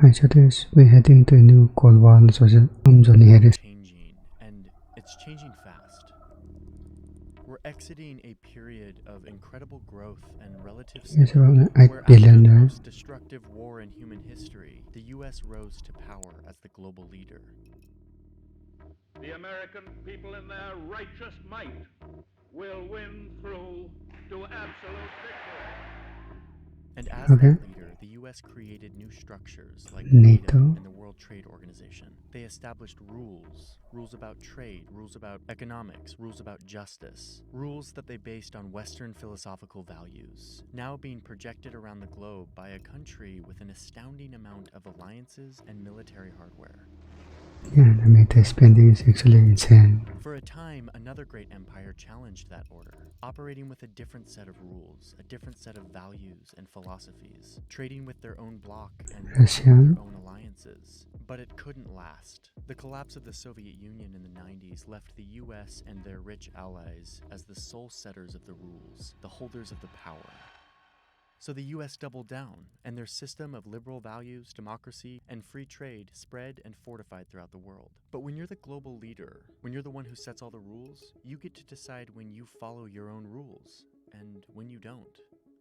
Hi, so this we're heading to a new Cold War. I'm Johnny Harris. Changing, and it's changing fast. We're exiting a period of incredible growth and relative Yes, stability, about 8 where after billion. the most destructive war in human history, the U.S. rose to power as the global leader. The American people in their righteous might will win through to absolute victory. And as Okay. that leader, the U.S. created new structures like NATO NATO. and the World Trade Organization. They established rules about trade, rules about economics, rules about justice, rules that they based on Western philosophical values, now being projected around the globe by a country with an astounding amount of alliances and military hardware. Yeah, the military spending is actually insane. For a time, another great empire challenged that order, operating with a different set of rules, a different set of values and philosophies, trading with their own bloc and Russia. building their own alliances. But it couldn't last. The collapse of the Soviet Union in the 90s left the US and their rich allies as the sole setters of the rules, the holders of the power. So the US doubled down, and their system of liberal values, democracy, and free trade spread and fortified throughout the world. But when you're the global leader, when you're the one who sets all the rules, you get to decide when you follow your own rules, and when you don't.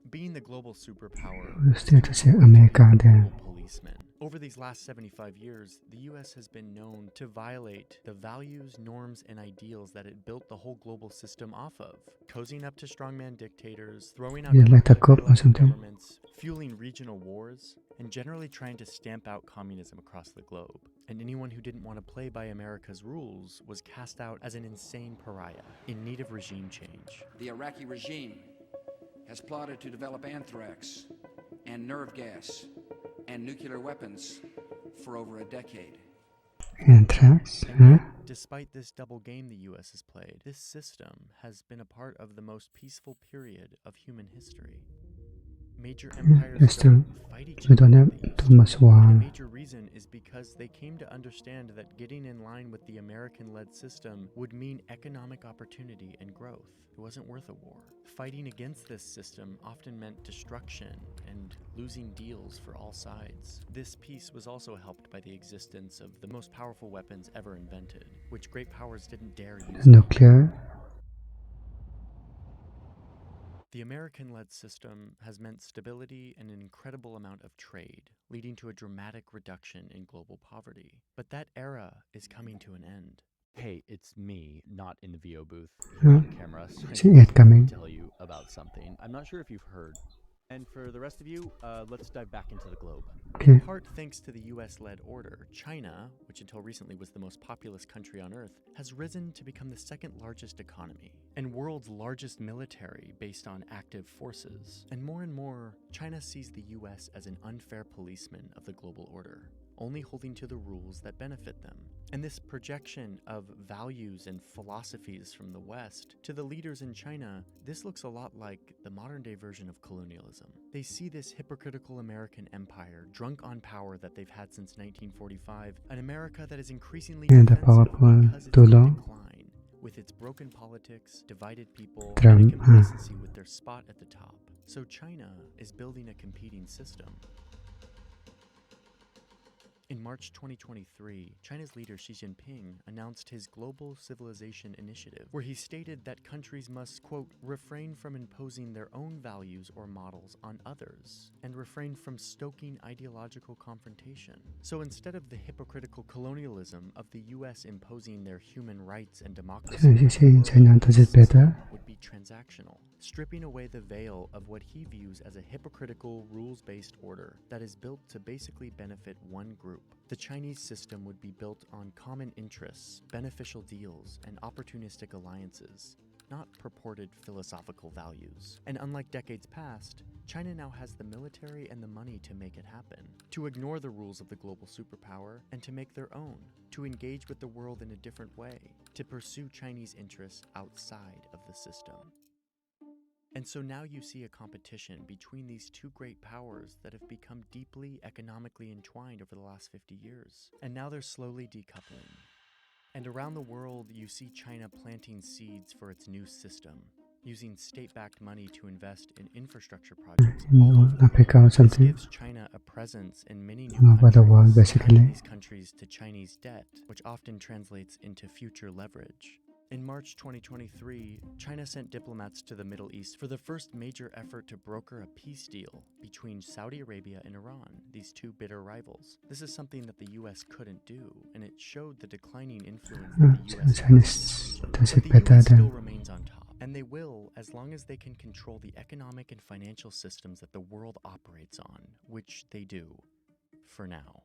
Being the global superpower is Still to to say avoid America being the there. global policeman. Over these last 75 years, the US has been known to violate the values, norms, and ideals that it built the whole global system off of, cozying up to strongman dictators, throwing out You like the democratically cup or elected something? governments, fueling regional wars, and generally trying to stamp out communism across the globe. And anyone who didn't want to play by America's rules was cast out as an insane pariah in need of regime change. The Iraqi regime has plotted to develop anthrax and nerve gas and nuclear weapons for over a decade. Anthrax? And Huh? yet, despite this double game the US has played, this system has been a part of the most peaceful period of human history. Major empires That's don't true. fight each We other don't like have they used too to. much And a war. major reason is because they came to understand that getting in line with the American-led system would mean economic opportunity and growth. It wasn't worth a war. Fighting against this system often meant destruction and losing deals for all sides. This peace was also helped by the existence of the most powerful weapons ever invented, which great powers didn't dare use. Nuclear. The American-led system has meant stability and an incredible amount of trade, leading to a dramatic reduction in global poverty. But that era is coming to an end. Hey, it's me, not in the VO booth, Huh? here on camera, so I See need it to coming. tell you about something. I'm not sure if you've heard. And for the rest of you, let's dive back into the globe. Okay. In part thanks to the US-led order, China, which until recently was the most populous country on Earth, has risen to become the second largest economy and world's largest military based on active forces. And more, China sees the US as an unfair policeman of the global order, only holding to the rules that benefit them. And this projection of values and philosophies from the West to the leaders in China, this looks a lot like the modern-day version of colonialism. They see this hypocritical American empire, drunk on power that they've had since 1945, an America that is increasingly And the defensive PowerPoint because it's too in long. decline, with its broken politics, divided people, Trump, and a complacency with their spot at the top. So China is building a competing system. In March 2023, China's leader Xi Jinping announced his Global Civilization Initiative, where he stated that countries must, quote, refrain from imposing their own values or models on others, and refrain from stoking ideological confrontation. So instead of the hypocritical colonialism of the US imposing their human rights and democracy, So you say China does it better? would be transactional, stripping away the veil of what he views as a hypocritical, rules-based order that is built to basically benefit one group. The Chinese system would be built on common interests, beneficial deals, and opportunistic alliances, not purported philosophical values. And unlike decades past, China now has the military and the money to make it happen, to ignore the rules of the global superpower and to make their own, to engage with the world in a different way, to pursue Chinese interests outside of the system. And so now you see a competition between these two great powers that have become deeply economically entwined over the last 50 years. And now they're slowly decoupling. And around the world, you see China planting seeds for its new system, using state-backed money to invest in infrastructure projects all over the Africa or world. This something. gives China a presence in many new All over the world, countries, tying basically. these countries to Chinese debt, which often translates into future leverage. In March 2023, China sent diplomats to the Middle East for the first major effort to broker a peace deal between Saudi Arabia and Iran, these two bitter rivals. This is something that the US couldn't do, and it showed the declining influence that the US Chinese does But it the better US still than remains on top, and they will as long as they can control the economic and financial systems that the world operates on, which they do, for now.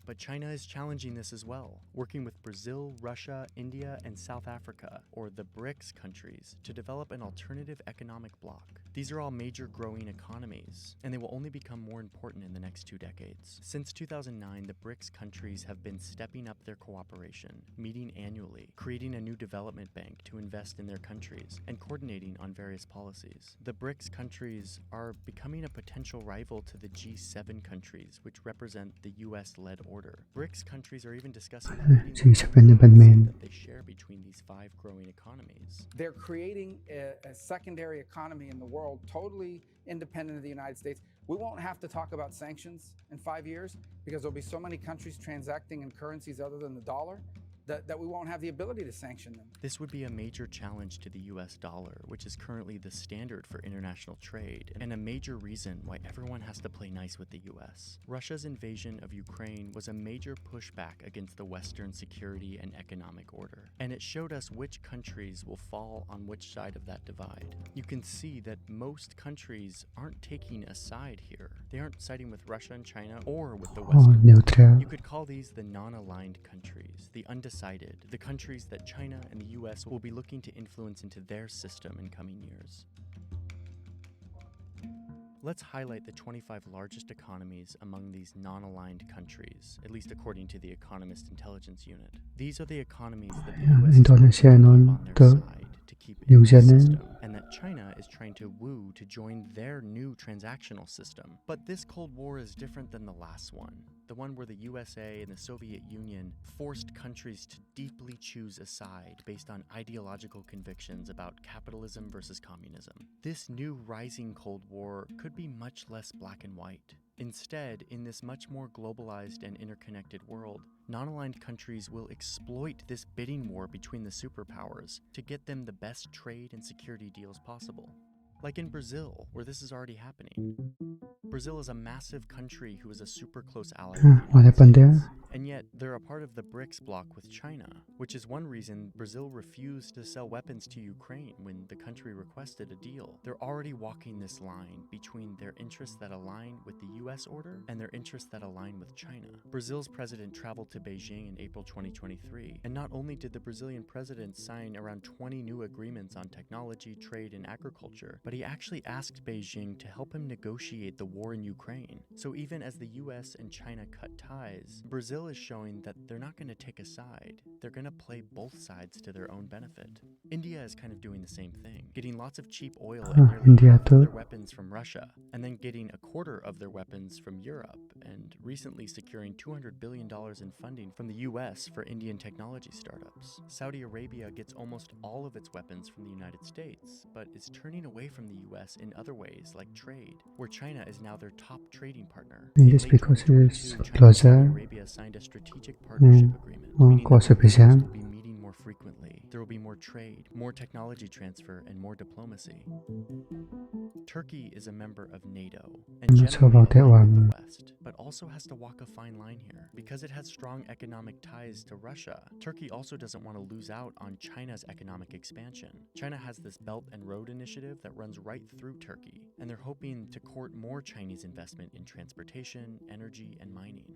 But China is challenging this as well, working with Brazil, Russia, India, and South Africa, or the BRICS countries, to develop an alternative economic bloc. These are all major growing economies, and they will only become more important in the next 2 decades. Since 2009, the BRICS countries have been stepping up their cooperation, meeting annually, creating a new development bank to invest in their countries, and coordinating on various policies. The BRICS countries are becoming a potential rival to the G7 countries, which represent the US-led order. BRICS countries are even discussing creating G7 the Batman. that they share between these 5 growing economies. They're creating a secondary economy in the world totally independent of the United States. We won't have to talk about sanctions in 5 years because there'll be so many countries transacting in currencies other than the dollar that we won't have the ability to sanction them. This would be a major challenge to the US dollar, which is currently the standard for international trade, and a major reason why everyone has to play nice with the US. Russia's invasion of Ukraine was a major pushback against the Western security and economic order, and it showed us which countries will fall on which side of that divide. You can see that most countries aren't taking a side here. They aren't siding with Russia and China or with the Western. neutral. You could call these the non-aligned countries, the undecided, the countries that China and the US will be looking to influence into their system in coming years. Let's highlight the 25 largest economies among these non-aligned countries, at least according to the Economist Intelligence Unit. These are the economies that the US is Indonesia trying to and keep on their the side to keep in New the Zealand. system, and that China is trying to woo to join their new transactional system. But this Cold War is different than the last one, the one where the USA and the Soviet Union forced countries to deeply choose a side based on ideological convictions about capitalism versus communism. This new rising Cold War could be much less black and white. Instead, in this much more globalized and interconnected world, non-aligned countries will exploit this bidding war between the superpowers to get them the best trade and security deals possible. Like in Brazil, where this is already happening. Brazil is a massive country who is a super close ally of the What United happened States, there? and yet they're a part of the BRICS bloc with China, which is one reason Brazil refused to sell weapons to Ukraine when the country requested a deal. They're already walking this line between their interests that align with the US order and their interests that align with China. Brazil's president traveled to Beijing in April 2023, and not only did the Brazilian president sign around 20 new agreements on technology, trade, and agriculture, but he actually asked Beijing to help him negotiate the war in Ukraine. So even as the US and China cut ties, Brazil is showing that they're not going to take a side. They're going to play both sides to their own benefit. India is kind of doing the same thing, getting lots of cheap oil and nearly India half of too. their weapons from Russia, and then getting a quarter of their weapons from Europe, and recently securing $200 billion in funding from the US for Indian technology startups. Saudi Arabia gets almost all of its weapons from the United States, but is turning away from the US in other ways like trade, where China is now their top trading partner. And In just late because it is 2022, China and Saudi closer, Arabia signed a strategic partnership agreement, meaning that closer the leaders present. will be meeting more frequently. There will be more trade, more technology transfer, and more diplomacy. Turkey is a member of NATO and I'm not sure generally about that aligned with one. the West, but also has to walk a fine line here because it has strong economic ties to Russia. Turkey also doesn't want to lose out on China's economic expansion. China has this Belt and Road initiative that runs right through Turkey, and they're hoping to court more Chinese investment in transportation, energy, and mining.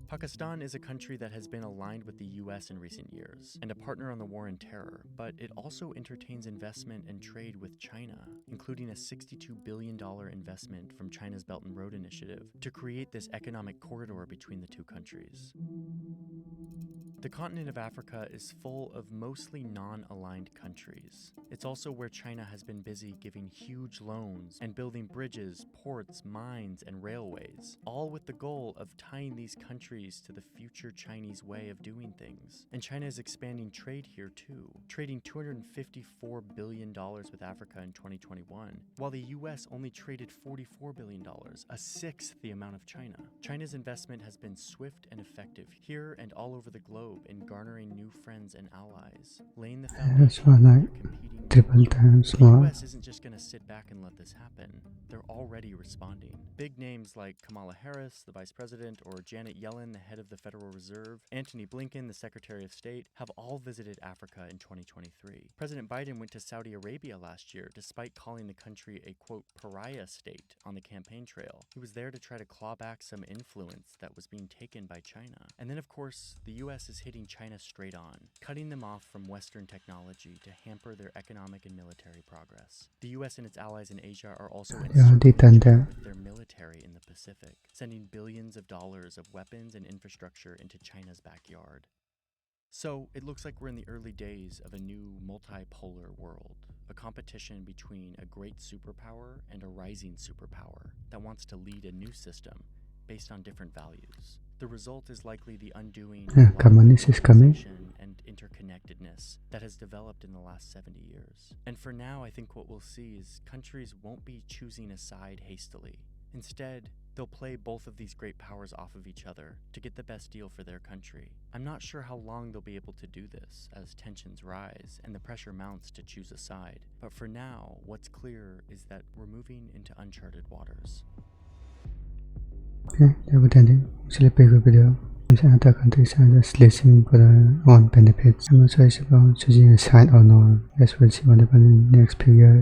Pakistan is a country that has been aligned with the US in recent years and a partner on the war on terror, but it also entertains investment and trade with China, including a $62 billion investment from China's Belt and Road Initiative to create this economic corridor between the two countries. The continent of Africa is full of mostly non-aligned countries. It's also where China has been busy giving huge loans and building bridges, ports, mines, and railways, all with the goal of tying these countries to the future Chinese way of doing things. And China is expanding trade here too, trading $254 billion with Africa in 2021, while the US only traded $44 billion, a sixth the amount of China. China's investment has been swift and effective here and all over the globe in garnering new friends and allies, laying the That's foundation why for like their competing triple times the more. US isn't just going to sit back and let this happen. They're already responding. Big names like Kamala Harris, the vice president, or Janet Yellen, the head of the Federal Reserve, Antony Blinken, the Secretary of State, have all visited Africa in 2023. President Biden went to Saudi Arabia last year, despite calling the country a, quote, pariah state on the campaign trail. He was there to try to claw back some influence that was being taken by China. And then, of course, the US is hitting China straight on, cutting them off from Western technology to hamper their economic and military progress. The US and its allies in Asia are also encircling China with their military in the Pacific, sending billions of dollars of weapons and infrastructure into China's backyard. So, it looks like we're in the early days of a new multipolar world, a competition between a great superpower and a rising superpower that wants to lead a new system based on different values. The result is likely the undoing of a lot of communist is coming. globalization and interconnectedness that has developed in the last 70 years. And for now, I think what we'll see is countries won't be choosing a side hastily. Instead, they'll play both of these great powers off of each other to get the best deal for their country. I'm not sure how long they'll be able to do this as tensions rise and the pressure mounts to choose a side. But for now, what's clear is that we're moving into uncharted waters. Okay, that would end it. It's a big video. Other countries are just listening for their own benefits. I'm not sure if it's choosing a side or not. I guess we'll see what happens in the next few years.